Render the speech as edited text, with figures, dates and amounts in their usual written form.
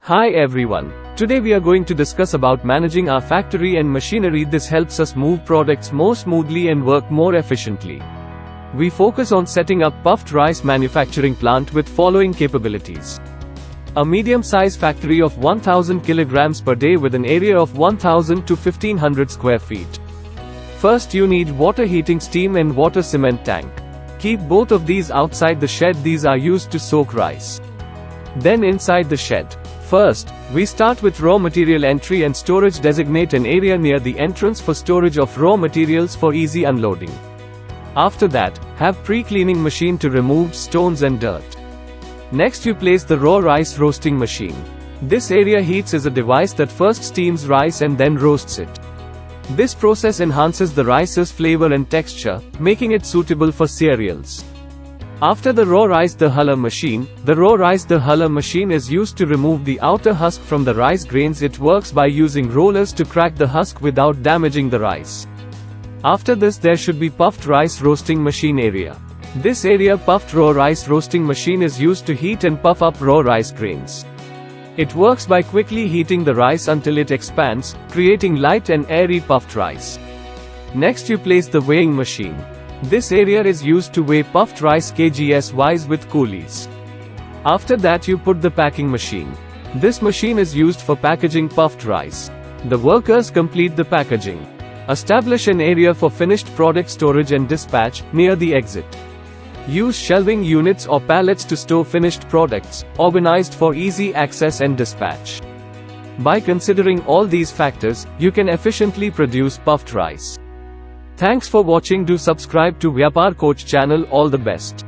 Hi everyone. Today we are going to discuss about managing our factory and machinery. This helps us move products more smoothly and work more efficiently. We focus on setting up puffed rice manufacturing plant with following capabilities. A medium-size factory of 1000 kilograms per day with an area of 1000 to 1500 square feet. First you need water heating steam and water cement tank. Keep both of these outside the shed. These are used to soak rice. Then inside the shed. First, we start with raw material entry and storage. Designate an area near the entrance for storage of raw materials for easy unloading. After that, have pre-cleaning machine to remove stones and dirt. Next you place the raw rice roasting machine. This area heats is a device that first steams rice and then roasts it. This process enhances the rice's flavor and texture, making it suitable for cereals. After the raw rice huller machine, the raw rice huller machine is used to remove the outer husk from the rice grains. It works by using rollers to crack the husk without damaging the rice. After this there should be puffed rice roasting machine area. This area puffed raw rice roasting machine is used to heat and puff up raw rice grains. It works by quickly heating the rice until it expands, creating light and airy puffed rice. Next you place the weighing machine. This area is used to weigh puffed rice kgs-wise with coolies. After that you put the packing machine. This machine is used for packaging puffed rice. The workers complete the packaging. Establish an area for finished product storage and dispatch, near the exit. Use shelving units or pallets to store finished products, organized for easy access and dispatch. By considering all these factors, you can efficiently produce puffed rice. Thanks for watching. Do subscribe to Vyapar Coach channel. All the best.